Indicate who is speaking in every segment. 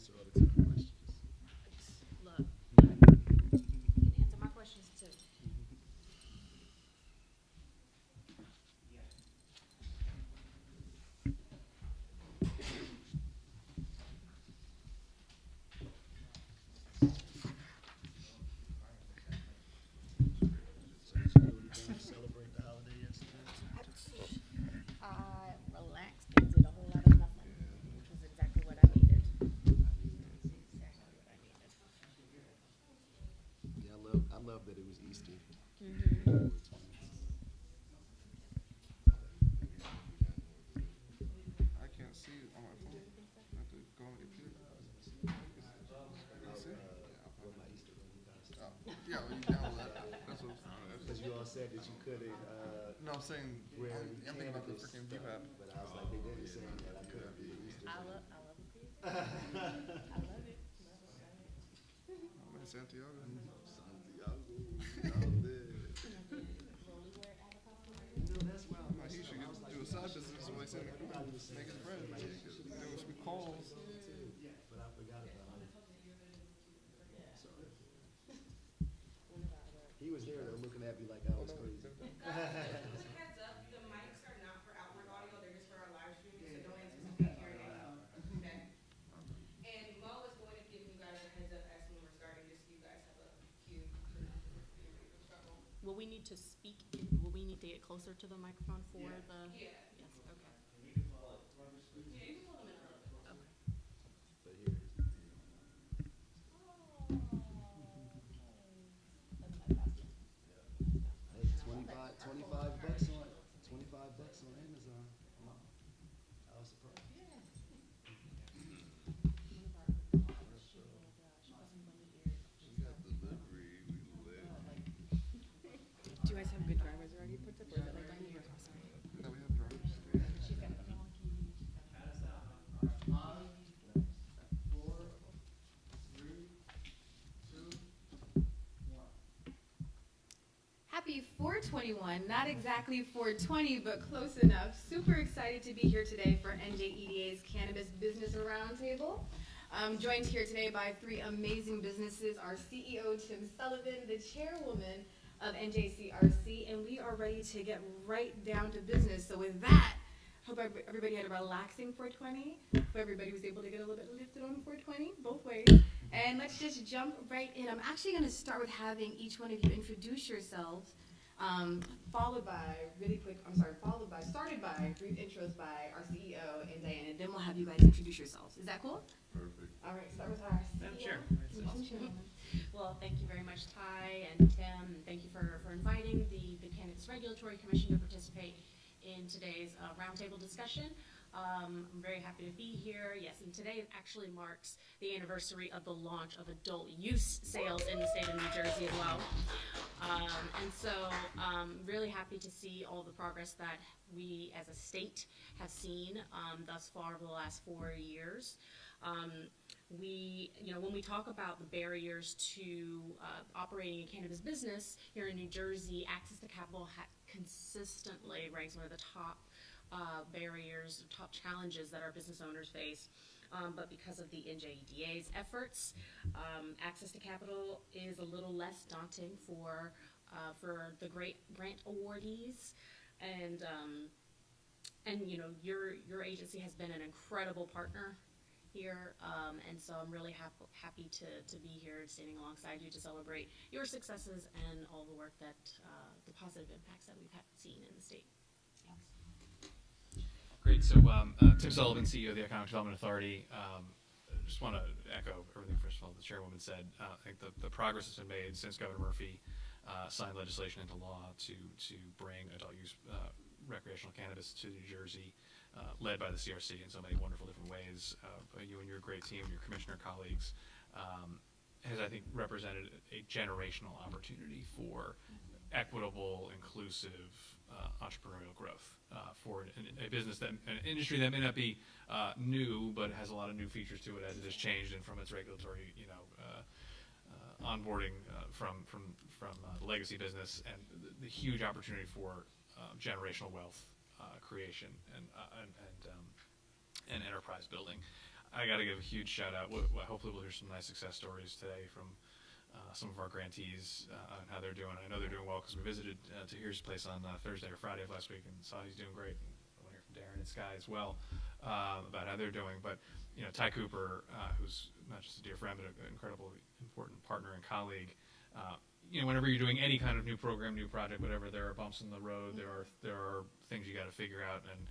Speaker 1: answer all the time questions.
Speaker 2: Look, you can answer my questions too.
Speaker 1: So did you do anything to celebrate the holiday yesterday?
Speaker 2: I relaxed and did a whole lot of nothing, which was exactly what I needed. Exactly what I needed.
Speaker 1: Yeah, I love that it was Easter.
Speaker 2: Mm-hmm.
Speaker 3: I can't see it on my phone. I have to go on the computer. You see?
Speaker 1: With my Easter bunny costume.
Speaker 3: Oh, yeah, well, you download that. That's what
Speaker 1: Because you all said that you couldn't
Speaker 3: No, I'm saying,
Speaker 1: wear
Speaker 3: I'm
Speaker 1: any
Speaker 3: thinking about the
Speaker 1: cannabis
Speaker 3: freaking
Speaker 1: stuff,
Speaker 3: View app.
Speaker 1: but I was like, they didn't say that I couldn't be an Easter bunny.
Speaker 2: I love a creative. I love it.
Speaker 3: I'm in Santiago.
Speaker 1: Santiago, out there.
Speaker 2: Will we wear it out of costume?
Speaker 1: You know, that's why
Speaker 3: I'm like, he should do a side business while he's in the car. Make his friends. Doing some calls.
Speaker 1: but I forgot about it. So, he was there though, looking at me like I was crazy.
Speaker 4: Just a heads up, the mics are not for outward audio, they're just for our live streaming, so don't anticipate hearing any, okay? And Mo is going to give you guys a heads up as when we're starting, just so you guys have a cue to be ready for trouble.
Speaker 2: Will we need to speak, will we need to get closer to the microphone for the?
Speaker 4: Yeah.
Speaker 2: Yes, okay.
Speaker 4: Yeah, you can pull them in a little bit.
Speaker 2: Okay.
Speaker 1: But here, hey, 25 bucks on, $25 on Amazon. I was surprised.
Speaker 2: Do you guys have good drivers already put up, or is it like on here? Sorry.
Speaker 3: No, we have drivers.
Speaker 2: She's got the donkey.
Speaker 4: Happy 421, not exactly 420, but close enough. Super excited to be here today for NJEDA's Cannabis Business Roundtable. I'm joined here today by three amazing businesses, our CEO, Tim Sullivan, the chairwoman of NJCRC, and we are ready to get right down to business. So with that, hope everybody had a relaxing 420. Hope everybody was able to get a little bit lifted on 420, both ways. And let's just jump right in. I'm actually going to start with having each one of you introduce yourselves, started by brief intros by our CEO and Diana. Then we'll have you guys introduce yourselves. Is that cool?
Speaker 3: Perfect.
Speaker 4: All right, start with our CEO.
Speaker 2: Sure.
Speaker 4: Awesome.
Speaker 2: Well, thank you very much, Ty and Tim, and thank you for inviting the Cannabis Regulatory Commission to participate in today's roundtable discussion. I'm very happy to be here. Yes, and today actually marks the anniversary of the launch of adult use sales in the state of New Jersey as well. And so really happy to see all the progress that we as a state have seen thus far over the last 4 years. When we talk about the barriers to operating a cannabis business here in New Jersey, access to capital consistently ranks one of the top barriers, top challenges that our business owners face. But because of the NJEDA's efforts, access to capital is a little less daunting for the great grant awardees. And your agency has been an incredible partner here, and so I'm really happy to be here standing alongside you to celebrate your successes and all the work that the positive impacts that we've seen in the state. Thanks.
Speaker 5: Great. So Tim Sullivan, CEO of the Economic Development Authority. Just want to echo everything, first of all, the chairwoman said. I think the progress has been made since Governor Murphy signed legislation into law to bring adult use recreational cannabis to New Jersey, led by the CRC in so many wonderful different ways. You and your great team, your commissioner colleagues, has, I think, represented a generational opportunity for equitable, inclusive entrepreneurial growth for a business an industry that may not be new, but has a lot of new features to it as it has changed and from its regulatory, onboarding from the legacy business, and the huge opportunity for generational wealth creation and enterprise building. I got to give a huge shout out. Hopefully we'll hear some nice success stories today from some of our grantees on how they're doing. I know they're doing well because we visited Tahir's place on Thursday or Friday of last week and saw he's doing great. And I want to hear from Darren and Sky as well about how they're doing. But Ty Cooper, who's not just a dear friend but an incredibly important partner and colleague. Whenever you're doing any kind of new program, new project, whatever, there are bumps in the road. There are things you got to figure out, and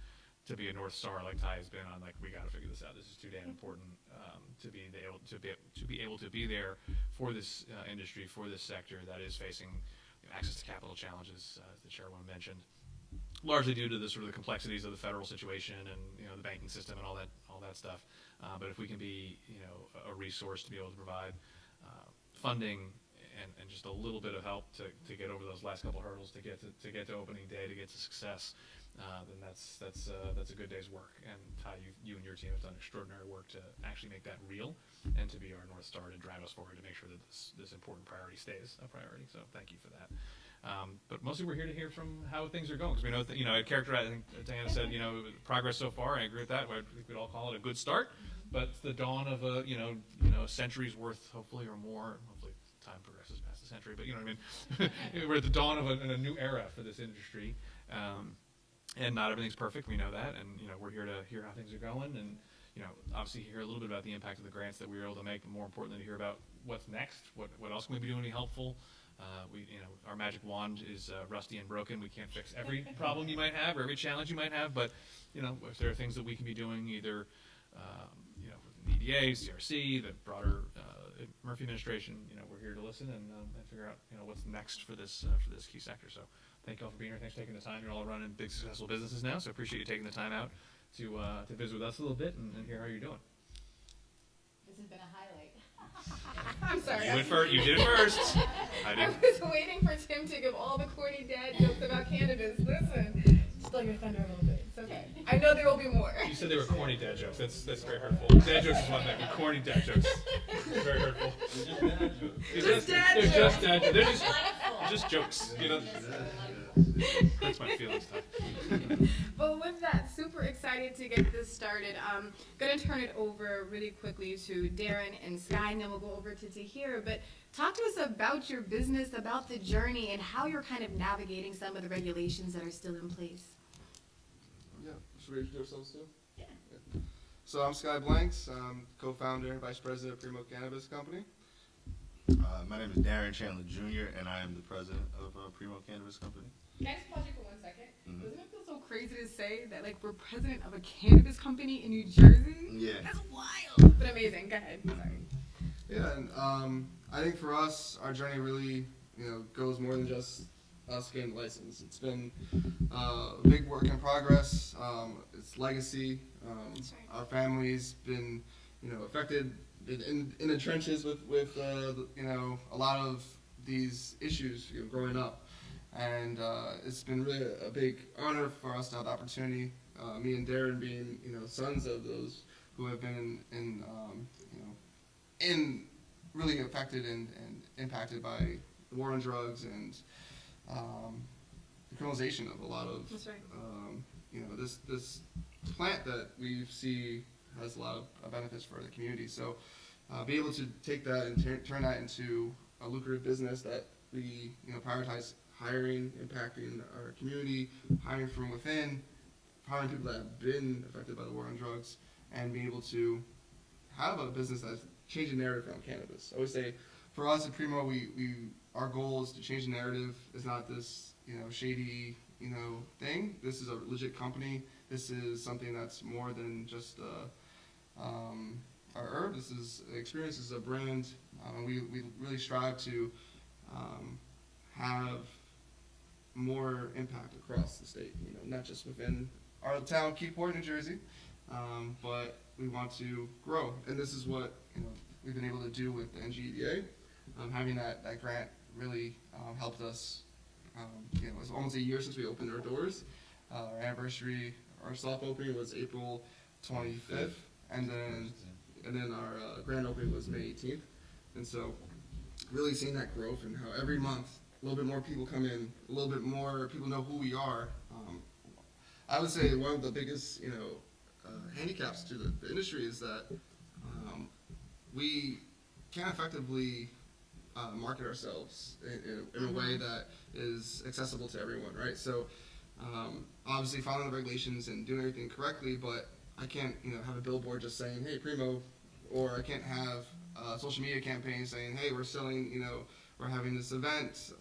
Speaker 5: to be a North Star like Ty has been on, like, we got to figure this out. This is too damn important to be able to be there for this industry, for this sector that is facing access to capital challenges, as the chairwoman mentioned, largely due to the sort of the complexities of the federal situation and the banking system and all that stuff. But if we can be a resource to be able to provide funding and just a little bit of help to get over those last couple hurdles to get to opening day, to get to success, then that's a good day's work. And Ty, you and your team have done extraordinary work to actually make that real and to be our North Star to drive us forward to make sure that this important priority stays a priority. So thank you for that. But mostly we're here to hear from how things are going, because we know that I characterize. I think Diana said progress so far. I agree with that. I think we'd all call it a good start, but it's the dawn of a a century's worth, hopefully, or more. Hopefully time progresses past a century, but you know what I mean. We're at the dawn of a new era for this industry, and not everything's perfect. We know that, and we're here to hear how things are going, and obviously hear a little bit about the impact of the grants that we were able to make, but more importantly, to hear about what's next. What else can we be doing to be helpful? Our magic wand is rusty and broken. We can't fix every problem you might have or every challenge you might have, but if there are things that we can be doing, either with the EDA, CRC, the broader Murphy administration, we're here to listen and figure out what's next for this key sector. So thank you all for being here. Thanks for taking the time. You're all running big successful businesses now, so appreciate you taking the time out to visit with us a little bit and hear how you're doing.
Speaker 4: This has been a highlight. I'm sorry.
Speaker 5: You did it first. I
Speaker 4: was waiting for Tim to give all the corny dad jokes about cannabis. Listen, still your thunder a little bit. It's okay. I know there will be more.
Speaker 5: You said they were corny dad jokes. That's very hurtful. Dad jokes is one thing, but corny dad jokes is very hurtful.
Speaker 4: Just dad jokes.
Speaker 5: Just dad jokes. They're just jokes. Hurts my feelings.
Speaker 4: But with that, super excited to get this started. I'm going to turn it over really quickly to Darren and Sky, and then we'll go over to Tahir. But talk to us about your business, about the journey, and how you're kind of navigating some of the regulations that are still in place.
Speaker 3: Yeah, should we introduce ourselves too?
Speaker 4: Yeah.
Speaker 3: So I'm Sky Blanks. I'm co-founder and vice president of Primo Cannabis Company.
Speaker 6: My name is Darren Chandler Jr., and I am the president of Primo Cannabis Company.
Speaker 4: Can I just pause you for 1 second?
Speaker 6: Mm-hmm.
Speaker 4: Doesn't it feel so crazy to say that, like, we're president of a cannabis company in New Jersey?
Speaker 6: Yeah.
Speaker 4: That's wild. But amazing. Go ahead. Sorry.
Speaker 3: Yeah, and I think for us, our journey really, goes more than just us getting the license. It's been a big work in progress. It's legacy.
Speaker 4: That's right.
Speaker 3: Our family's been, affected in the trenches with a lot of these issues growing up. And it's been really a big honor for us to have the opportunity, me and Darren being, sons of those who have been in really affected and impacted by the war on drugs and the criminalization of a lot of,
Speaker 4: That's right.
Speaker 3: This plant that we see has a lot of benefits for the community. So be able to take that and turn that into a lucrative business that we, prioritize hiring, impacting our community, hiring from within, hiring people that have been affected by the war on drugs, and be able to have a business that's changing the narrative around cannabis. I always say, for us at Primo, our goal is to change the narrative. It's not this, shady, thing. This is a legit company. This is something that's more than just our herb. This is experience. This is a brand, and we really strive to have more impact across the state, not just within our town, Keyport, New Jersey, but we want to grow. And this is what, we've been able to do with the NGEDA. Having that grant really helped us. It was almost a year since we opened our doors. Our anniversary, our soft opening was April 25th, and then our grand opening was May 18th. And so really seeing that growth and how every month a little bit more people come in, a little bit more people know who we are. I would say one of the biggest, handicaps to the industry is that we can't effectively market ourselves in a way that is accessible to everyone, right? So obviously following the regulations and doing everything correctly, but I can't, have a billboard just saying, hey, Primo, or I can't have a social media campaign saying, hey, we're selling, we're having this event.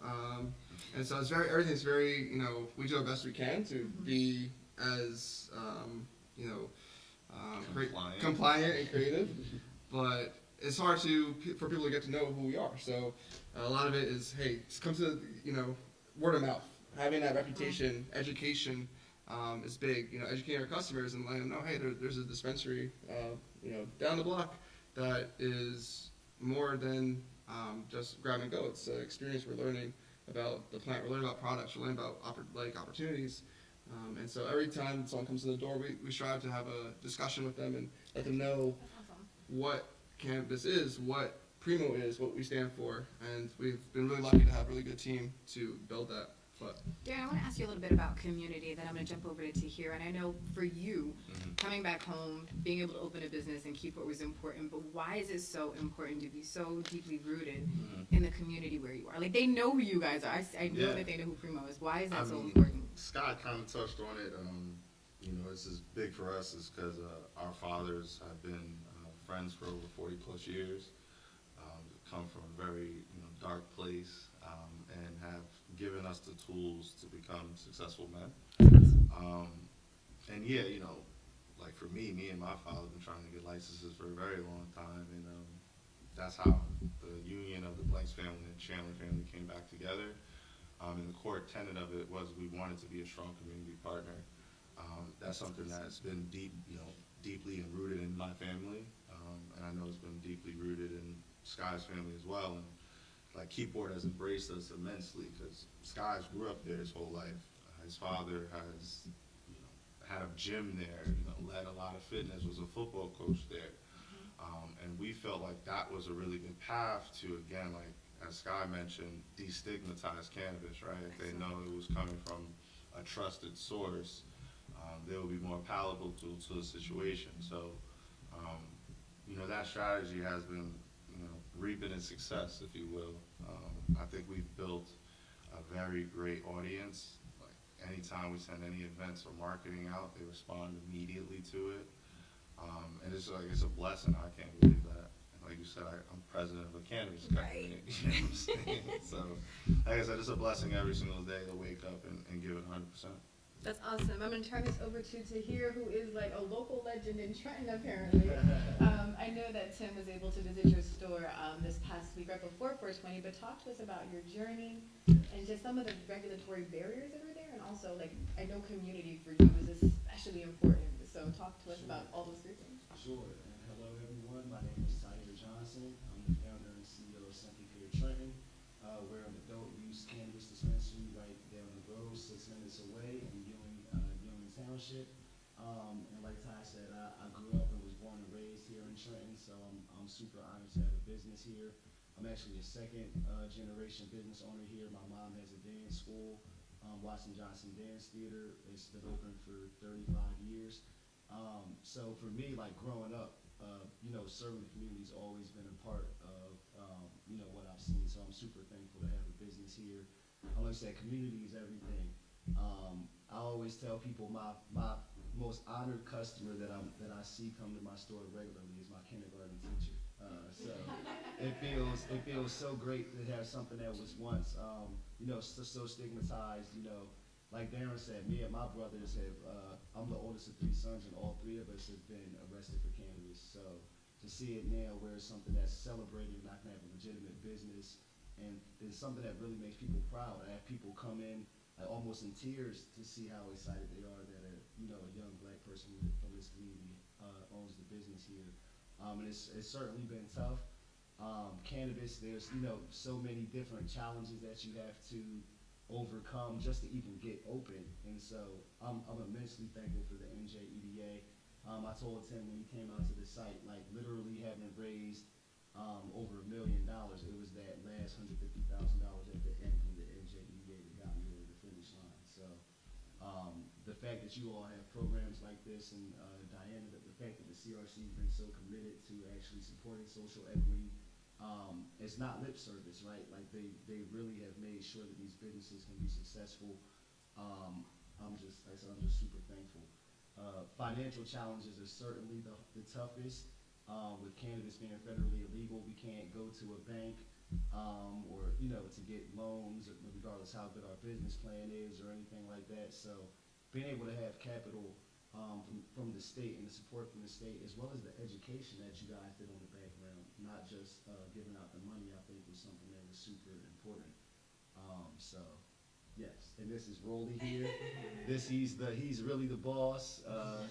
Speaker 3: And so everything's very, we do our best we can to be as, compliant and creative, but it's hard for people to get to know who we are. So a lot of it is, hey, just come to, word of mouth. Having that reputation, education is big. Educating our customers and letting them know, hey, there's a dispensary, down the block that is more than just grab and go. It's an experience. We're learning about the plant. We're learning about products. We're learning about opportunities. And so every time someone comes to the door, we strive to have a discussion with them and let them know what cannabis is, what Primo is, what we stand for, and we've been really lucky to have a really good team to build that. But
Speaker 4: Darren, I want to ask you a little bit about community, then I'm going to jump over to Tahir. And I know for you, coming back home, being able to open a business and keep what was important, but why is it so important to be so deeply rooted in the community where you are? Like, they know who you guys are. I know that they know who Primo is. Why is that so important?
Speaker 6: Scott kind of touched on it. This is big for us is because our fathers have been friends for over 40 plus years, come from a very dark place, and have given us the tools to become successful men. And yeah, like for me and my father have been trying to get licenses for a very long time, and that's how the union of the Blanks family and Chandler family came back together. And the core tenet of it was we wanted to be a strong community partner. That's something that's been deeply rooted in my family, and I know it's been deeply rooted in Sky's family as well. And like Keyport has embraced us immensely because Sky's grew up there his whole life. His father has had a gym there, led a lot of fitness, was a football coach there. And we felt like that was a really good path to, again, like as Sky mentioned, destigmatize cannabis, right? If they know it was coming from a trusted source, they will be more palatable to the situation. So, that strategy has been, reaping its success, if you will. I think we've built a very great audience. Like anytime we send any events or marketing out, they respond immediately to it. And it's a blessing. I can't believe that. Like you said, I'm president of a cannabis company.
Speaker 4: Right.
Speaker 6: You know what I'm saying? So, like I said, it's a blessing every single day to wake up and give it 100%.
Speaker 4: That's awesome. I'm going to turn this over to Tahir, who is like a local legend in Trenton, apparently. I know that Tim was able to visit your store this past week, right before 420, but talk to us about your journey and just some of the regulatory barriers that are there, and also, like, I know community for you is especially important, so talk to us about all those great things.
Speaker 1: Sure. And hello, everyone. My name is Tahir Johnson. I'm the founder and CEO of Simply Pure Trenton. We're an adult use cannabis dispensary right down the road, 6 minutes away in Ewing Township. And like Ty said, I grew up and was born and raised here in Trenton, so I'm super honored to have a business here. I'm actually a second generation business owner here. My mom has a dance school, Watson Johnson Dance Theater. It's been open for 35 years. So for me, like growing up, serving the community's always been a part of, what I've seen. So I'm super thankful to have a business here. Like I said, community is everything. I always tell people my most honored customer that I see come to my store regularly is my kindergarten teacher. So it feels so great to have something that was once, so stigmatized. Like Darren said, me and my brothers I'm the oldest of 3 sons, and all 3 of us have been arrested for cannabis. So to see it now where it's something that's celebrated and I can have a legitimate business, and it's something that really makes people proud. I have people come in like almost in tears to see how excited they are that a young black person from this community owns the business here. And it's certainly been tough. Cannabis, there's so many different challenges that you have to overcome just to even get open, and so I'm immensely thankful for the NJEDA. I told Tim when he came out to the site, like literally having raised over $1 million, it was that last $150,000 at the end from the NJEDA that got me over the finish line. So the fact that you all have programs like this, and Diana, the fact that the CRC has been so committed to actually actually supporting social equity. It's not lip service, right? Like they really have made sure that these businesses can be successful. Like I said, I'm just super thankful. Financial challenges are certainly the toughest. With cannabis being federally illegal, we can't go to a bank or to get loans, regardless how good our business plan is or anything like that. So, being able to have capital from the state and the support from the state, as well as the education that you guys did on the background, not just giving out the money, I think was something that was super important. So. Yes, and this is Rolly here. He's really the boss.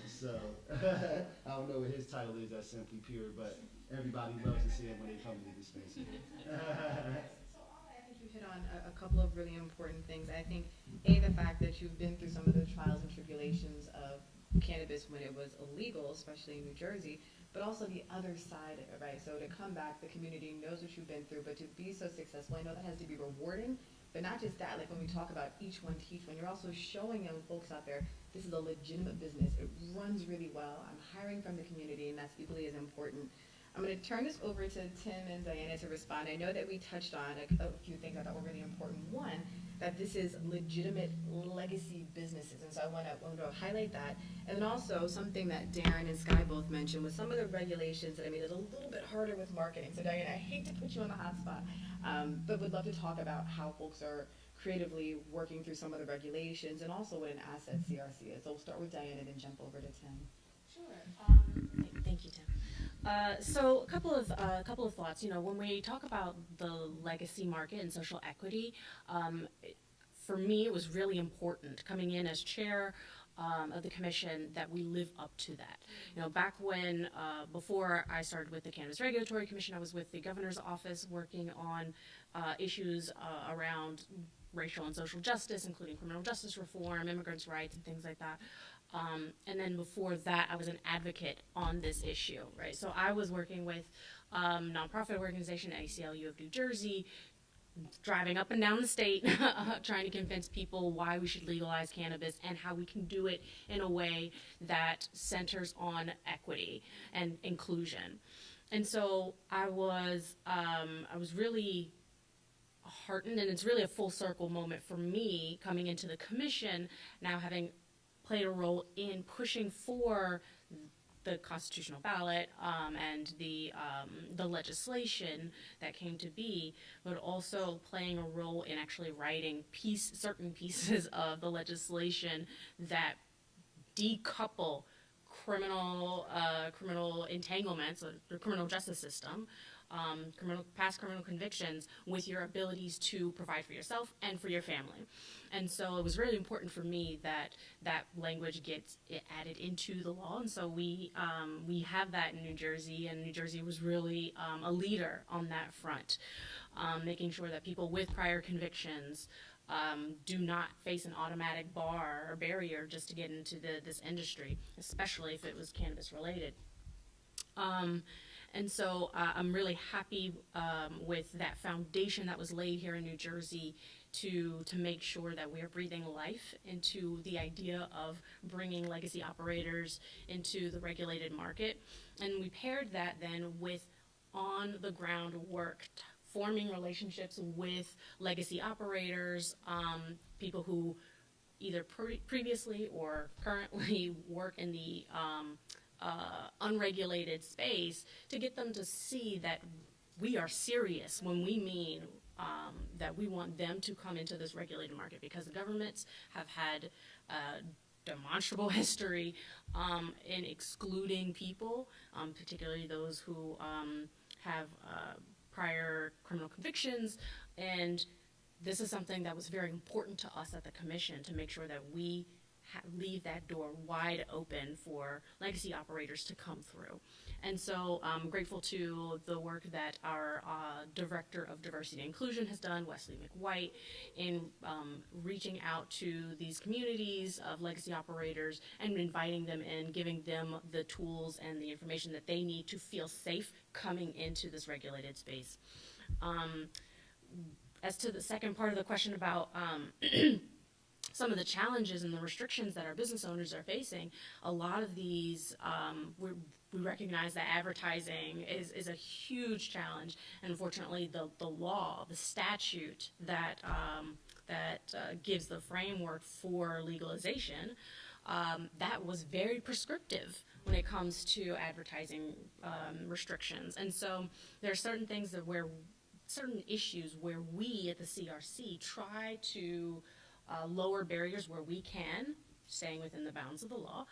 Speaker 1: So I don't know what his title is at Simply Pure, but everybody loves to see him when they come to the dispensary.
Speaker 4: So I think you hit on a couple of really important things. I think the fact that you've been through some of the trials and tribulations of cannabis when it was illegal, especially in New Jersey, but also the other side of it, right? So to come back, the community knows what you've been through, but to be so successful, I know that has to be rewarding. But not just that, like when we talk about each one teach one, you're also showing young folks out there, this is a legitimate business. It runs really well. I'm hiring from the community, and that's equally as important. I'm going to turn this over to Tim and Diana to respond. I know that we touched on a few things I thought were really important. One, that this is legitimate legacy businesses, and so I want to highlight that. And then also something that Darren and Sky both mentioned was some of the regulations that I made it a little bit harder with marketing. So Diana, I hate to put you on the hot spot, but would love to talk about how folks are creatively working through some of the regulations and also what an asset CRC is. So we'll start with Diana and then jump over to Tim.
Speaker 2: Sure. Thank you, Tim. So a couple of thoughts. When we talk about the legacy market and social equity, for me it was really important coming in as chair of the commission that we live up to that. Back when, before I started with the Cannabis Regulatory Commission, I was with the governor's office working on issues around racial and social justice, including criminal justice reform, immigrants' rights, and things like that. And then before that, I was an advocate on this issue, right? So I was working with nonprofit organization ACLU of New Jersey, driving up and down the state, trying to convince people why we should legalize cannabis and how we can do it in a way that centers on equity and inclusion. And so I was really heartened, and it's really a full circle moment for me coming into the commission, now having played a role in pushing for the constitutional ballot and the legislation that came to be, but also playing a role in actually writing certain pieces of the legislation that decouple criminal entanglements, the criminal justice system, past criminal convictions with your abilities to provide for yourself and for your family. And so it was really important for me that that language gets added into the law. And so we have that in New Jersey, and New Jersey was really a leader on that front, making sure that people with prior convictions do not face an automatic bar or barrier just to get into this industry, especially if it was cannabis related. And so I'm really happy with that foundation that was laid here in New Jersey to make sure that we are breathing life into the idea of bringing legacy operators into the regulated market. And we paired that then with on-the-ground work, forming relationships with legacy operators, people who either previously or currently work in the unregulated space, to get them to see that we are serious when we mean that we want them to come into this regulated market, because the governments have had demonstrable history in excluding people, particularly those who have prior criminal convictions. And this is something that was very important to us at the commission, to make sure that we leave that door wide open for legacy operators to come through. And so I'm grateful to the work that our Director of Diversity and Inclusion has done, Wesley McWhite, in reaching out to these communities of legacy operators and inviting them in, giving them the tools and the information that they need to feel safe coming into this regulated space. As to the second part of the question about some of the challenges and the restrictions that our business owners are facing, a lot of these, we recognize that advertising is a huge challenge. And unfortunately, the law, the statute that gives the framework for legalization, that was very prescriptive when it comes to advertising restrictions. And so there are certain things certain issues where we at the CRC try to lower barriers where we can, staying within the bounds of the law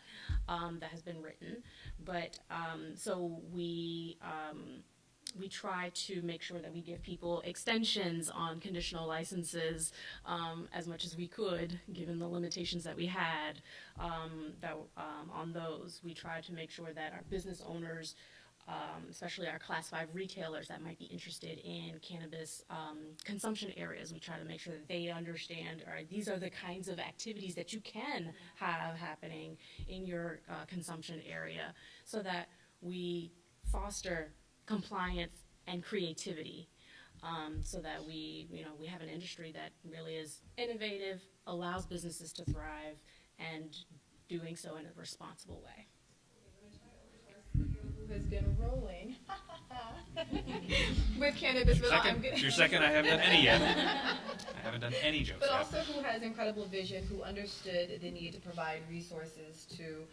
Speaker 2: that has been written. But so we try to make sure that we give people extensions on conditional licenses as much as we could, given the limitations that we had on those. We try to make sure that our business owners, especially our Class 5 retailers that might be interested in cannabis consumption areas, we try to make sure that they understand, all right, these are the kinds of activities that you can have happening in your consumption area, so that we foster compliance and creativity, so that we have an industry that really is innovative, allows businesses to thrive, and doing so in a responsible way.
Speaker 4: Who has been rolling with cannabis.
Speaker 5: Your second, I haven't done any yet. I haven't done any jokes
Speaker 4: But
Speaker 5: yet.
Speaker 4: also who has incredible vision, who understood the need to provide resources to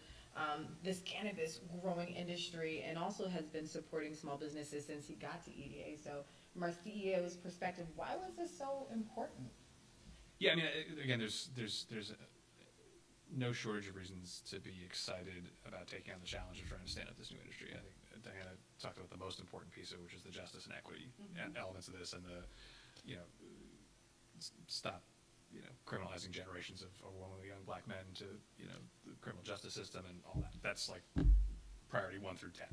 Speaker 4: this cannabis growing industry, and also has been supporting small businesses since he got to EDA. So from our CEO's perspective, why was this so important?
Speaker 5: Yeah, I mean, again, there's no shortage of reasons to be excited about taking on the challenge of trying to stand up this new industry. I think Diana talked about the most important piece of it, which is the justice and equity elements of this, and the, stop, criminalizing generations of overwhelmingly young black men to, the criminal justice system and all that. That's like priority 1 through 10.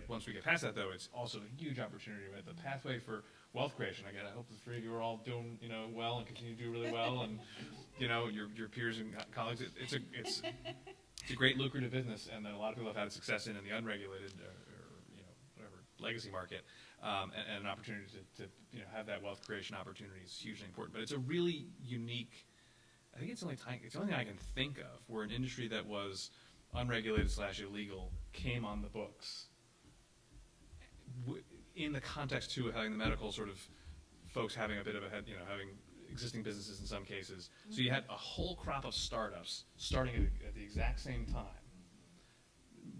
Speaker 5: Once we get past that, though, it's also a huge opportunity, right? The pathway for wealth creation. Again, I hope the three of you are all doing, well and continue to do really well, and, your peers and colleagues. It's a great lucrative business, and that a lot of people have had success in the unregulated or whatever legacy market, and an opportunity to have that wealth creation opportunity is hugely important. But it's a really unique. I think it's the only thing I can think of where an industry that was unregulated / illegal came on the books in the context too of having the medical sort of folks having a bit of a head, having existing businesses in some cases. So you had a whole crop of startups starting at the exact same time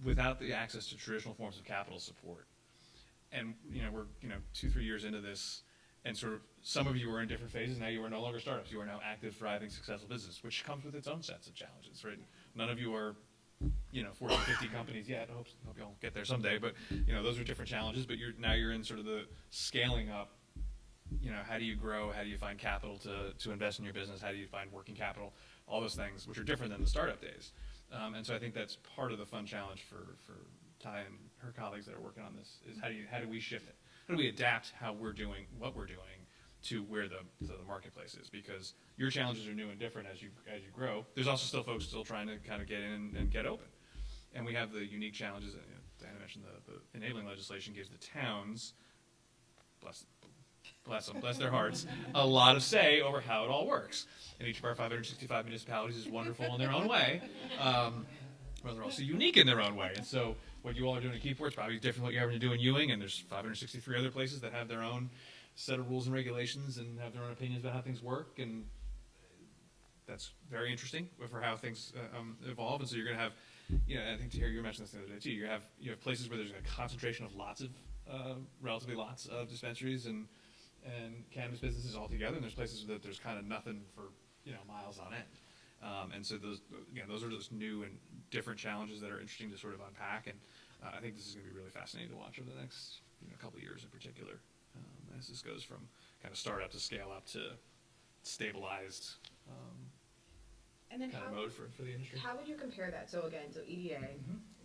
Speaker 5: without the access to traditional forms of capital support. And we're 2-3 years into this, and sort of some of you are in different phases. Now you are no longer startups. You are now active, thriving, successful business, which comes with its own sets of challenges, right? None of you are 40, 50 companies yet. I hope y'all get there someday. But those are different challenges. But you're in sort of the scaling up. How do you grow? How do you find capital to invest in your business? How do you find working capital? All those things, which are different than the startup days. And so I think that's part of the fun challenge for Ty and her colleagues that are working on this is how do we shift it? How do we adapt how we're doing what we're doing to where the marketplace is? Because your challenges are new and different as you grow. There's also still folks still trying to kind of get in and get open. And we have the unique challenges. Diana mentioned the enabling legislation gives the towns, bless them, bless their hearts, a lot of say over how it all works. And each of our 565 municipalities is wonderful in their own way. Well, they're also unique in their own way. And so what you all are doing at Keyport is probably different from what you're having to do in Ewing, and there's 563 other places that have their own set of rules and regulations and have their own opinions about how things work, and that's very interesting for how things evolve. And so you're going to have, I think Terry, you mentioned this the other day too. You have places where there's a concentration of relatively lots of dispensaries and cannabis businesses all together, and there's places that there's kind of nothing for miles on end. And so those are those new and different challenges that are interesting to sort of unpack. And I think this is going to be really fascinating to watch over the next couple of years in particular, as this goes from kind of startup to scale up to stabilized
Speaker 4: And then
Speaker 5: kind of mode for the industry.
Speaker 4: How would you compare that? So again, EDA,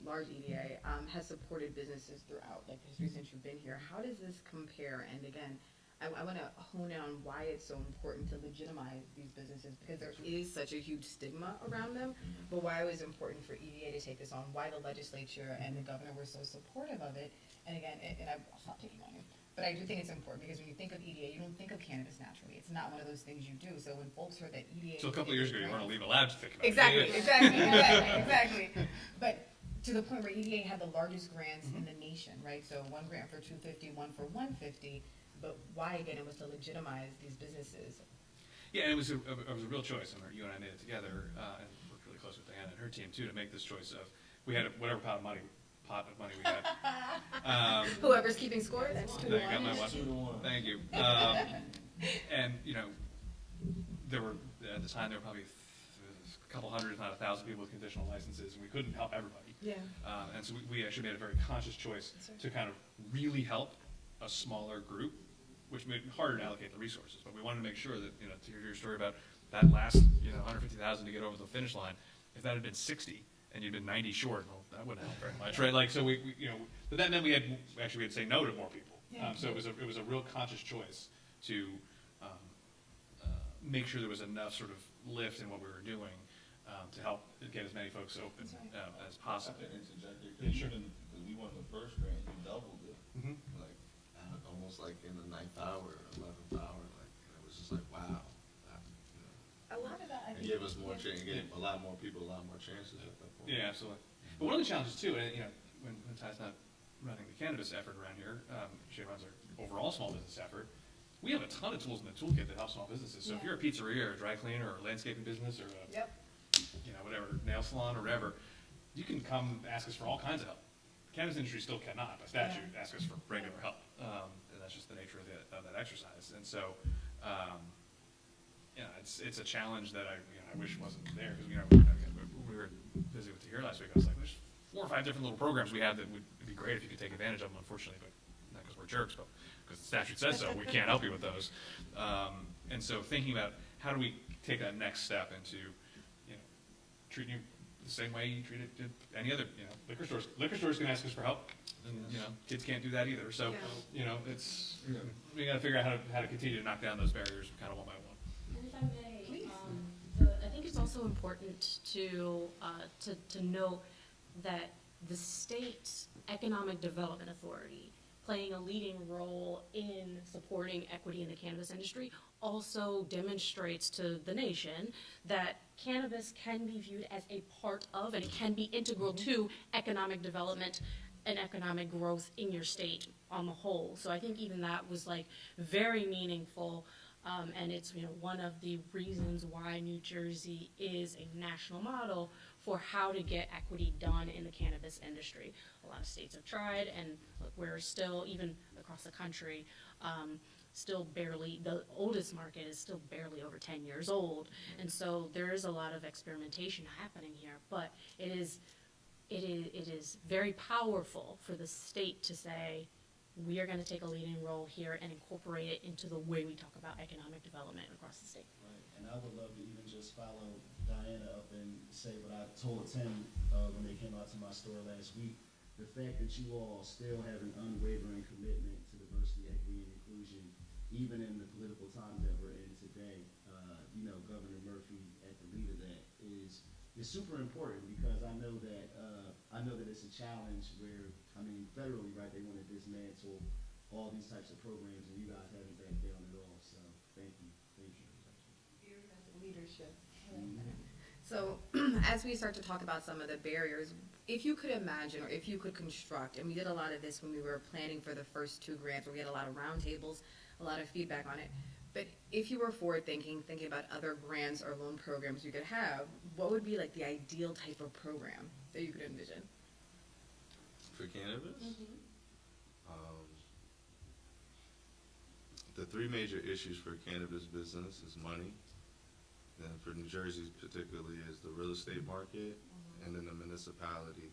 Speaker 4: large EDA, has supported businesses throughout like history since you've been here. How does this compare? And again, I want to hone in on why it's so important to legitimize these businesses, because there is such a huge stigma around them, but why it was important for EDA to take this on, why the legislature and the governor were so supportive of it. And again, and I'll stop taking on you, but I do think it's important because when you think of EDA, you don't think of cannabis naturally. It's not one of those things you do. So when folks heard that EDA...
Speaker 5: So a couple of years ago, you weren't even allowed to think about
Speaker 4: Exactly,
Speaker 5: it.
Speaker 4: exactly. But to the point where EDA had the largest grants in the nation, right? So one grant for $250, one for $150. But why, again, it was to legitimize these businesses.
Speaker 5: Yeah, and it was a real choice. And you and I made it together, and worked really close with Diana and her team too to make this choice of, we had whatever pot of money we had.
Speaker 4: Whoever's keeping score, that's 2 to
Speaker 5: I got
Speaker 4: 1.
Speaker 5: my watch. Thank you. And there were at the time there were probably a couple hundred, if not 1,000 people with conditional licenses, and we couldn't help everybody.
Speaker 4: Yeah.
Speaker 5: And so we actually made a very conscious choice to kind of really help a smaller group, which made it harder to allocate the resources. But we wanted to make sure that, to hear your story about that last, 150,000 to get over the finish line, if that had been 60 and you'd been 90 short, well, that wouldn't help very much, right? Like, so but that meant we had to say no to more people. So it was a real conscious choice to make sure there was enough sort of lift in what we were doing to help get as many folks open as possible.
Speaker 7: I can interject here, because we won the first grant, you doubled it.
Speaker 5: Mhm.
Speaker 6: Like, almost like in the 9th hour, 11th hour, like, and it was just like, wow.
Speaker 4: A lot of that, I
Speaker 6: It
Speaker 4: think.
Speaker 6: gave us more chance, gave a lot more people a lot more chances at that point.
Speaker 5: Yeah, absolutely. But one of the challenges too, and when Ty's not running the cannabis effort around here, she runs our overall small business effort. We have a ton of tools in the toolkit that help small businesses. So if you're a pizzeria or a dry cleaner or a landscaping business or a, whatever, nail salon or whatever, you can come ask us for all kinds of help. The cannabis industry still cannot, by statute, ask us for regular help. And that's just the nature of that exercise. And so, it's a challenge that I wish wasn't there, because we were busy with Tahir last week. I was like, there's 4 or 5 different little programs we have that would be great if you could take advantage of them. Unfortunately, but not because we're jerks, but because the statute says so, we can't help you with those. And so, thinking about how do we take that next step into treating you the same way you treated any other liquor stores. Liquor stores can ask us for help, and kids can't do that either. So it's we got to figure out how to continue to knock down those barriers kind of one by one.
Speaker 2: And if I may, I think it's also important to note that the state's Economic Development Authority, playing a leading role in supporting equity in the cannabis industry, also demonstrates to the nation that cannabis can be viewed as a part of and it can be integral to economic development and economic growth in your state on the whole. So I think even that was like very meaningful, and it's one of the reasons why New Jersey is a national model for how to get equity done in the cannabis industry. A lot of states have tried, and look, we're still, even across the country, still barely, the oldest market is still barely over 10 years old. And so there is a lot of experimentation happening here, but it is very powerful for the state to say, we are going to take a leading role here and incorporate it into the way we talk about economic development across the state.
Speaker 1: Right, and I would love to even just follow Diana up and say what I told Tim when they came out to my store last week. The fact that you all still have an unwavering commitment to diversity, equity, and inclusion, even in the political times that we're in today, Governor Murphy at the lead of that is super important, because I know that it's a challenge where, federally, right, they want to dismantle all these types of programs, and you guys haven't backed down at all. So thank you.
Speaker 4: Leadership. So as we start to talk about some of the barriers, if you could imagine, or if you could construct, and we did a lot of this when we were planning for the first 2 grants, where we had a lot of roundtables, a lot of feedback on it. But if you were forward thinking about other grants or loan programs you could have, what would be like the ideal type of program that you could envision?
Speaker 6: For cannabis? The 3 major issues for cannabis business is money, and for New Jersey particularly is the real estate market, and then the municipality.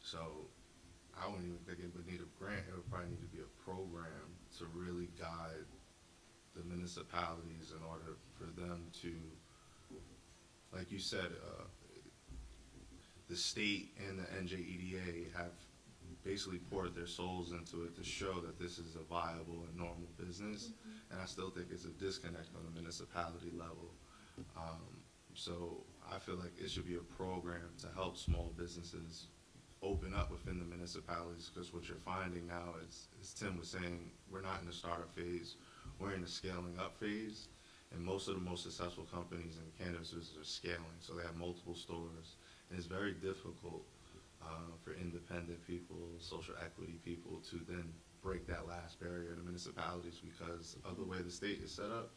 Speaker 6: So I wouldn't even think it would need a grant. It would probably need to be a program to really guide the municipalities in order for them to, like you said, the state and the NJEDA have basically poured their souls into it to show that this is a viable and normal business. And I still think it's a disconnect on the municipality level. So I feel like it should be a program to help small businesses open up within the municipalities, because what you're finding now is, as Tim was saying, we're not in the startup phase, we're in the scaling up phase. And most of the most successful companies in the cannabis business are scaling, so they have multiple stores. And it's very difficult for independent people, social equity people, to then break that last barrier in the municipalities, because of the way the state is set up,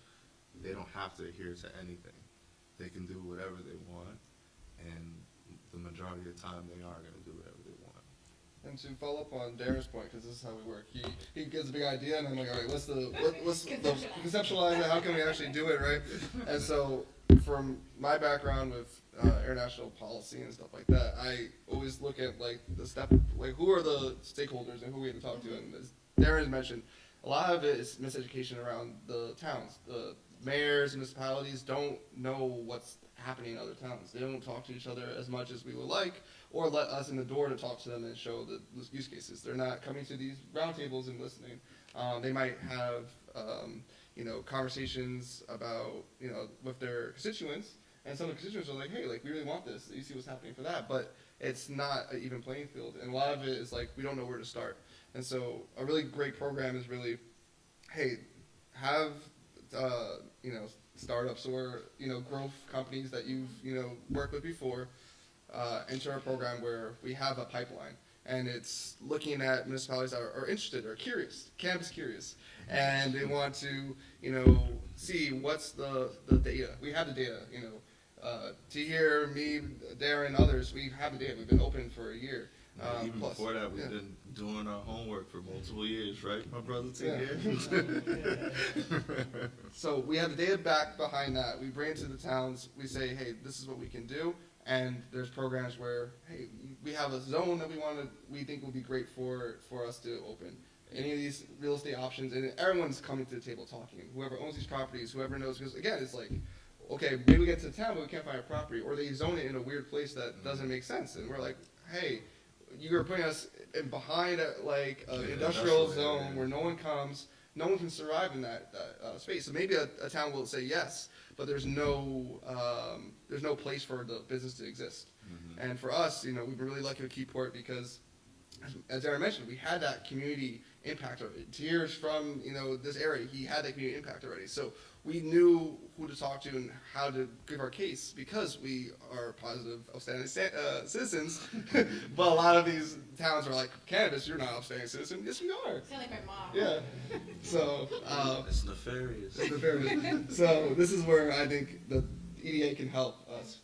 Speaker 6: they don't have to adhere to anything. They can do whatever they want, and the majority of the time they are going to do whatever they want.
Speaker 3: And to follow up on Darren's point, because this is how we work, he gives a big idea, and I'm like, all right, what's the conceptualize it? How can we actually do it, right? And so, from my background with international policy and stuff like that, I always look at like the step, like who are the stakeholders and who we have to talk to. And as Darren mentioned, a lot of it is miseducation around the towns. The mayors and municipalities don't know what's happening in other towns. They don't talk to each other as much as we would like, or let us in the door to talk to them and show the use cases. They're not coming to these roundtables and listening. They might have, conversations about, with their constituents, and some of the constituents are like, hey, like, we really want this. You see what's happening for that, but it's not an even playing field. And a lot of it is like, we don't know where to start. And so a really great program is really, hey, have, startups or, growth companies that you've, worked with before, enter a program where we have a pipeline. And it's looking at municipalities that are interested or curious, cannabis curious, and they want to, see what's the data. We have the data, to hear me, Darren, others, we have the data. We've been open for a year.
Speaker 6: Even plus, before that, we've been doing our homework for multiple years, right, my brother T here?
Speaker 3: So we have the data back behind that. We bring it to the towns. We say, hey, this is what we can do. And there's programs where, hey, we have a zone that we think would be great for us to open. Any of these real estate options, and everyone's coming to the table talking. Whoever owns these properties, whoever knows, because again, it's like, okay, maybe we get to the town, but we can't find a property, or they zone it in a weird place that doesn't make sense, and we're like, hey, you're putting us in behind an industrial zone where no one comes, no one can survive in that space. So maybe a town will say yes, but there's no place for the business to exist. Mm-hmm. And for us, we've been really lucky with Keyport because, as Aaron mentioned, we had that community impact already. Tears from this area, he had that community impact already. So we knew who to talk to and how to give our case because we are positive, upstanding citizens. But a lot of these towns are like, cannabis, you're not an upstanding citizen. Yes, we are.
Speaker 4: Sound like my mom.
Speaker 3: Yeah. So
Speaker 6: it's nefarious.
Speaker 3: So this is where I think the EDA can help us.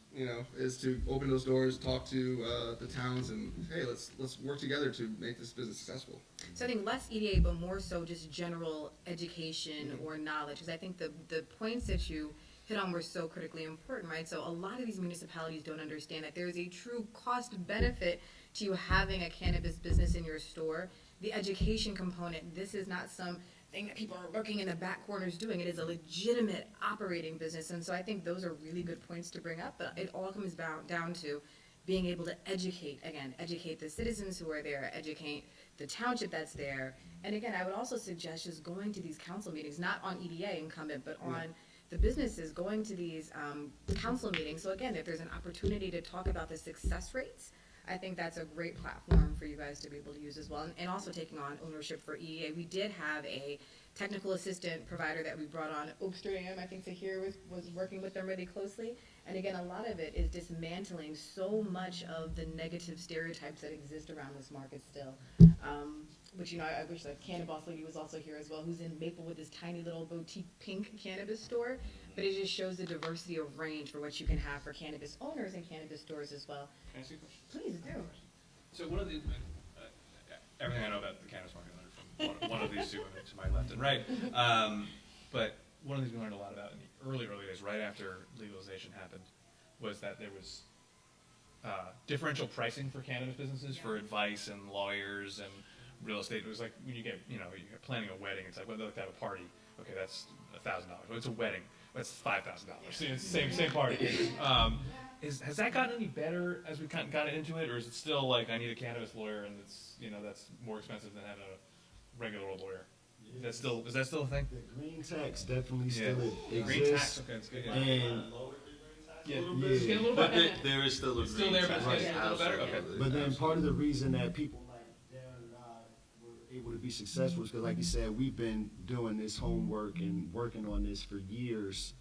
Speaker 3: Is to open those doors, talk to the towns, and hey, let's work together to make this business successful.
Speaker 4: So I think less EDA, but more so just general education or knowledge, because I think the points that you hit on were so critically important, right? So a lot of these municipalities don't understand that there is a true cost benefit to you having a cannabis business in your store. The education component, this is not some thing that people are working in the back corners doing. It is a legitimate operating business, and so I think those are really good points to bring up, but it all comes down to being able to educate the citizens who are there, educate the township that's there, and again, I would also suggest just going to these council meetings, not on EDA incumbent, but on the businesses, going to these council meetings. So again, if there's an opportunity to talk about the success rates, I think that's a great platform for you guys to be able to use as well, and also taking on ownership for EDA. We did have a technical assistant provider that we brought on, Oaksterdam, I think Tahir was working with them really closely, and again, a lot of it is dismantling so much of the negative stereotypes that exist around this market still. Which, I wish the Cannabis lady was also here as well, who's in Maple with this tiny little boutique pink cannabis store, but it just shows the diversity of range for what you can have for cannabis owners and cannabis stores as well.
Speaker 5: Can I ask you a question?
Speaker 4: Please do.
Speaker 5: So one of the everything I know about the cannabis market I learned from one of these two women to my left and right. But one of the things we learned a lot about in the early days, right after legalization happened, was that there was differential pricing for cannabis businesses, for advice and lawyers and real estate. It was like when you get, you're planning a wedding. It's like, well, they'll have a party. Okay, that's $1,000. Well, it's a wedding. That's $5,000. See, it's the same party. Has that gotten any better as we kind of got into it, or is it still like I need a cannabis lawyer and it's that's more expensive than having a regular lawyer? Is that still a thing?
Speaker 1: The green tax definitely
Speaker 5: Yeah.
Speaker 1: still
Speaker 5: Green
Speaker 1: exists.
Speaker 5: tax. Okay, that's good.
Speaker 1: And
Speaker 5: Yeah,
Speaker 1: Yeah.
Speaker 5: it's getting a little
Speaker 6: But
Speaker 5: better.
Speaker 6: there is still a
Speaker 5: It's still
Speaker 6: green
Speaker 5: there, but
Speaker 6: tax.
Speaker 5: it's getting a little better? Okay.
Speaker 6: Absolutely,
Speaker 1: But then part of the
Speaker 6: absolutely.
Speaker 1: reason that people like Darren and I were able to be successful is because, like you said, we've been doing this homework and working on this for years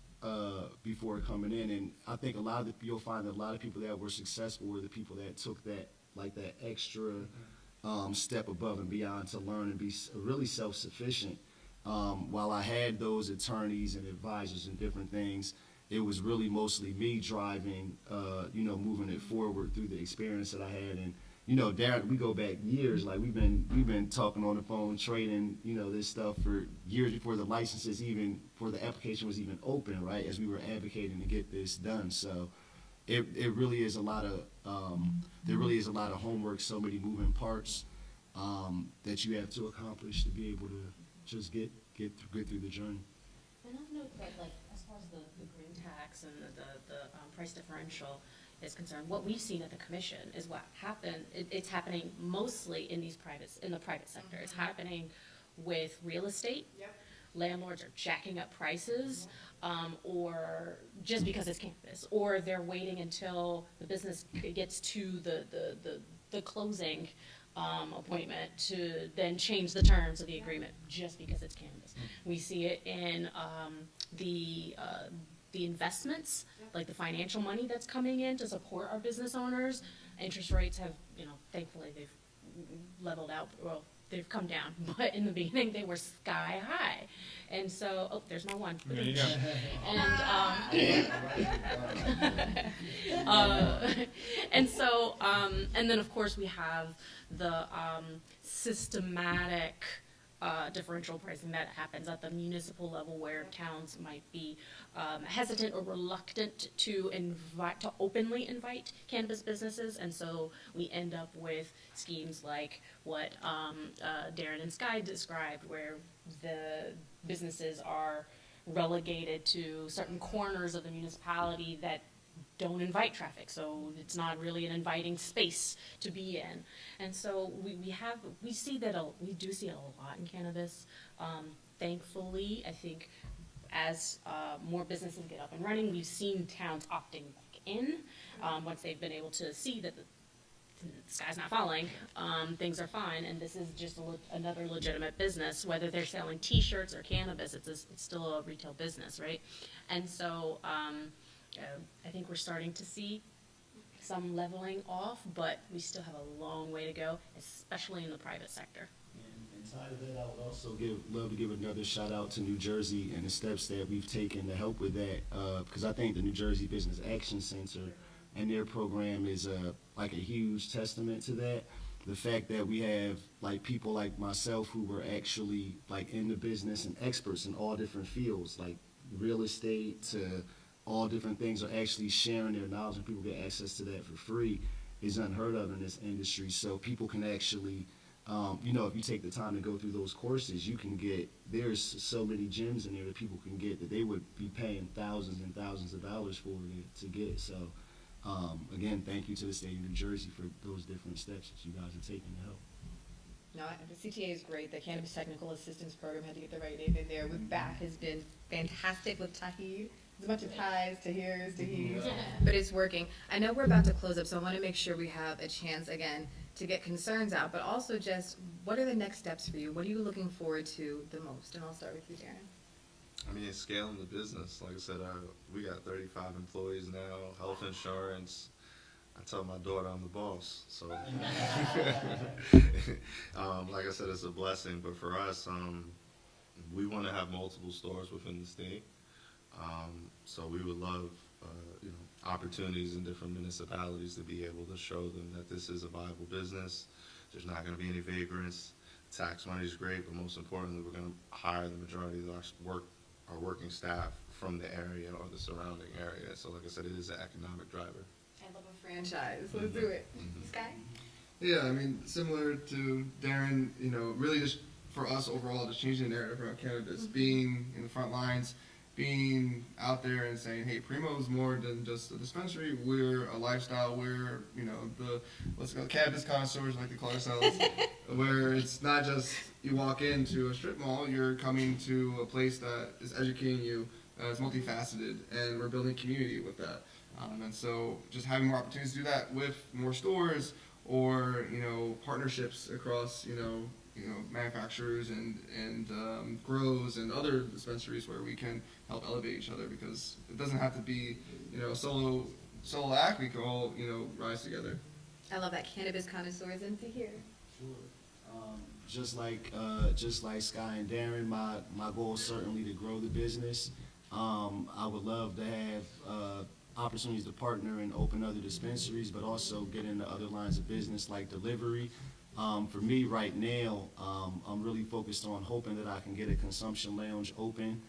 Speaker 1: before coming in. And I think you'll find that a lot of people that were successful were the people that took that extra step above and beyond to learn and be really self-sufficient. While I had those attorneys and advisors and different things, it was really mostly me driving, moving it forward through the experience that I had. And, Darren, we go back years. Like we've been talking on the phone, trading, this stuff for years before the application was even open, right? As we were advocating to get this done. So it really is a lot of, there really is a lot of homework, so many moving parts that you have to accomplish to be able to just get through the journey.
Speaker 2: And I'll note that, like, as far as the green tax and the price differential is concerned, what we've seen at the commission is what happened. It's happening mostly in the private sector. It's happening with real estate.
Speaker 4: Yep.
Speaker 2: Landlords are jacking up prices, or just because it's cannabis, or they're waiting until the business gets to the closing appointment to then change the terms of the agreement just because it's cannabis. We see it in the investments, like the financial money that's coming in to support our business owners. Interest rates have, thankfully they've leveled out. Well, they've come down, but in the beginning they were sky high. And so, there's my one.
Speaker 5: There you go.
Speaker 2: And then of course we have the systematic differential pricing that happens at the municipal level, where towns might be hesitant or reluctant to openly invite cannabis businesses, and so we end up with schemes like what Darren and Sky described, where the businesses are relegated to certain corners of the municipality that don't invite traffic, so it's not really an inviting space to be in. And so we do see it a lot in cannabis. Thankfully, I think as more businesses get up and running, we've seen towns opting back in once they've been able to see that the sky's not falling, things are fine, and this is just another legitimate business. Whether they're selling T-shirts or cannabis, it's still a retail business, right? And so I think we're starting to see some leveling off, but we still have a long way to go, especially in the private sector.
Speaker 1: And tied to that, I would also love to give another shout out to New Jersey and the steps that we've taken to help with that, because I think the New Jersey Business Action Center and their program is like a huge testament to that. The fact that we have like people like myself who were actually like in the business and experts in all different fields, like real estate to all different things, are actually sharing their knowledge, and people get access to that for free, is unheard of in this industry. So people can actually, if you take the time to go through those courses, you can there's so many gems in there that people can get that they would be paying thousands and thousands of dollars for to get. So again, thank you to the state of New Jersey for those different steps that you guys are taking to help.
Speaker 4: No, the CTA is great. The Cannabis Technical Assistance Program, had to get the right name in there. With BAT has been fantastic with Tahid. There's a bunch of ties, Tahirs, Tahids, but it's working. I know we're about to close up, so I want to make sure we have a chance again to get concerns out, but also just what are the next steps for you? What are you looking forward to the most? And I'll start with you, Darren.
Speaker 6: I mean, it's scaling the business. Like I said, we got 35 employees now, health insurance. I tell my daughter I'm the boss. So, like I said, it's a blessing. But for us, we want to have multiple stores within the state. So we would love, opportunities in different municipalities to be able to show them that this is a viable business. There's not going to be any vagrants. Tax money is great, but most importantly, we're going to hire the majority of our working staff from the area or the surrounding area. So like I said, it is an economic driver.
Speaker 4: I love a franchise. Let's do it. Sky?
Speaker 3: Yeah, I mean, similar to Darren, you know, really just for us overall, just changing the narrative around cannabis, being in the front lines, being out there and saying, hey, Primo is more than just a dispensary. We're a lifestyle. We're, you know, the, let's go, cannabis connoisseurs, like to call ourselves, where it's not just you walk into a strip mall, you're coming to a place that is educating you, it's multifaceted, and we're building community with that. And so just having more opportunities to do that with more stores or, you know, partnerships across, you know, manufacturers and grows and other dispensaries where we can help elevate each other, because it doesn't have to be, you know, a solo act. We can all, you know, rise together.
Speaker 4: I love that, cannabis connoisseurs into here.
Speaker 1: Sure. Just like Sky and Darren, my goal is certainly to grow the business. I would love to have opportunities to partner and open other dispensaries, but also get into other lines of business like delivery. For me right now, I'm really focused on hoping that I can get a consumption lounge open.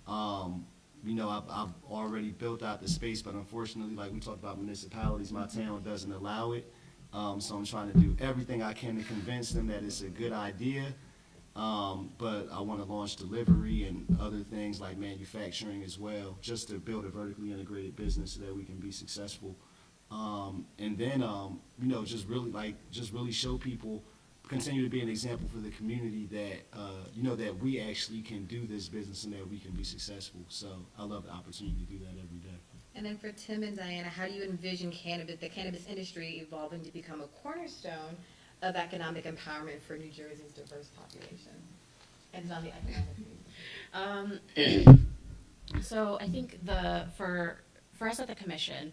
Speaker 1: You know, I've already built out the space, but unfortunately, like we talked about municipalities, my town doesn't allow it. So I'm trying to do everything I can to convince them that it's a good idea. But I want to launch delivery and other things like manufacturing as well, just to build a vertically integrated business so that we can be successful. And then, you know, just really show people, continue to be an example for the community that, you know, that we actually can do this business and that we can be successful. So I love the opportunity to do that every day.
Speaker 4: And then for Tim and Diana, how do you envision the cannabis industry evolving to become a cornerstone of economic empowerment for New Jersey's diverse population? And on the economic piece.
Speaker 2: So I think for us at the commission,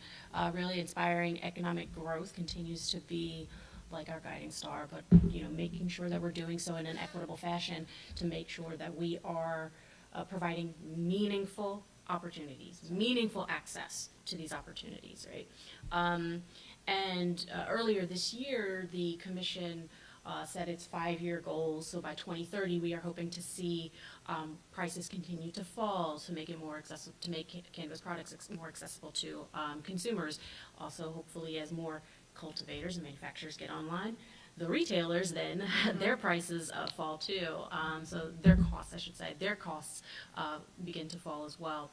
Speaker 2: really inspiring economic growth continues to be like our guiding star, but you know, making sure that we're doing so in an equitable fashion to make sure that we are providing meaningful opportunities, meaningful access to these opportunities, right? And earlier this year, the commission set its 5-year goals. So by 2030, we are hoping to see prices continue to fall to make it more accessible, to make cannabis products more accessible to consumers. Also, hopefully, as more cultivators and manufacturers get online, the retailers then their prices fall too. So their costs, I should say, begin to fall as well.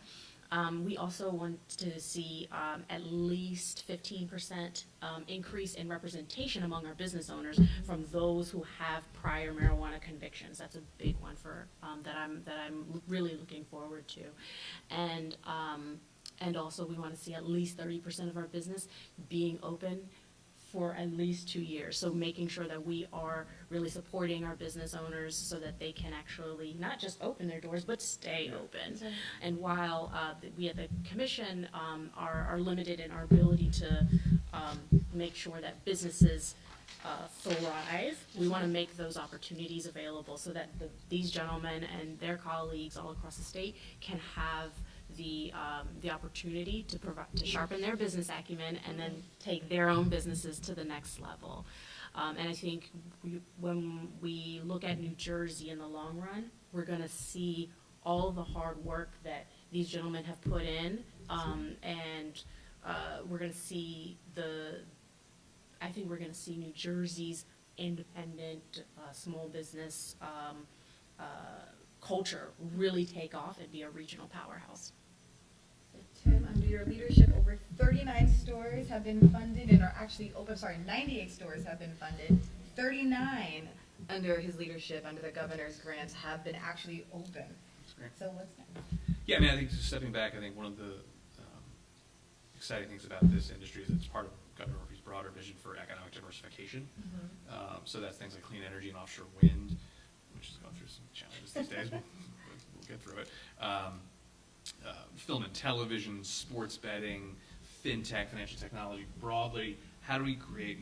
Speaker 2: We also want to see at least 15% increase in representation among our business owners from those who have prior marijuana convictions. That's a big one for that I'm really looking forward to, and also we want to see at least 30% of our business being open for at least 2 years. So making sure that we are really supporting our business owners so that they can actually not just open their doors, but stay open. And while we at the commission are limited in our ability to make sure that businesses thrive, we want to make those opportunities available so that these gentlemen and their colleagues all across the state can have the opportunity to sharpen their business acumen and then take their own businesses to the next level. And I think when we look at New Jersey in the long run, we're going to see all the hard work that these gentlemen have put in, and we're going to see I think we're going to see New Jersey's independent small business culture really take off and be a regional powerhouse.
Speaker 4: Tim, under your leadership, over 39 stores have been funded and are actually open. 98 stores have been funded. 39 under his leadership, under the governor's grants, have been actually open. So what's next?
Speaker 5: Yeah, I mean, I think just stepping back, I think one of the exciting things about this industry is it's part of Governor Murphy's broader vision for economic diversification. So that's things like clean energy and offshore wind, which is going through some challenges these days. We'll get through it. Film and television, sports betting, fintech, financial technology, broadly, how do we create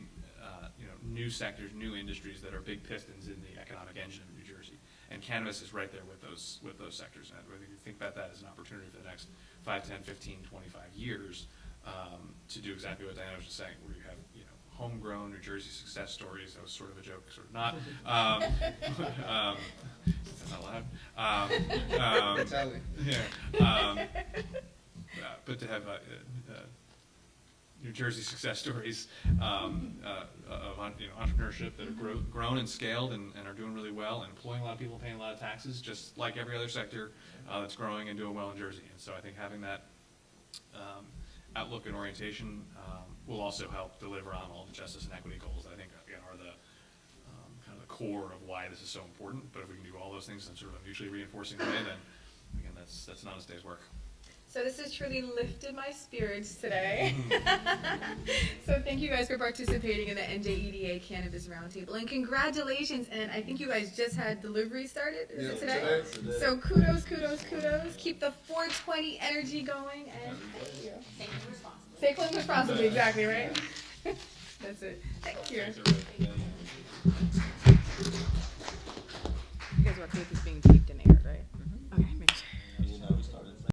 Speaker 5: new sectors, new industries that are big pistons in the economic engine of New Jersey? And cannabis is right there with those sectors. And whether you think about that as an opportunity for the next 5, 10, 15, 25 years to do exactly what Diana was just saying, where you have homegrown New Jersey success stories. That was sort of a joke, sort of not. That's not loud. But to have New Jersey success stories of entrepreneurship that have grown and scaled and are doing really well and employing a lot of people, paying a lot of taxes, just like every other sector that's growing and doing well in Jersey. And so I think having that outlook and orientation will also help deliver on all the justice and equity goals that I think again are the kind of the core of why this is so important. But if we can do all those things in sort of a mutually reinforcing way, then again that's an honest day's work.
Speaker 4: So this has truly lifted my spirits today. So thank you guys for participating in the NJEDA Cannabis Roundtable. And congratulations, and I think you guys just had delivery started, is it today? So kudos, kudos, kudos. Keep the 420 energy going, and thank you.
Speaker 2: Stay responsible.
Speaker 4: Stay close and responsibly, exactly, right? That's it. Thank you.
Speaker 5: Thanks, everybody.
Speaker 4: You guys are okay with this being taped in here?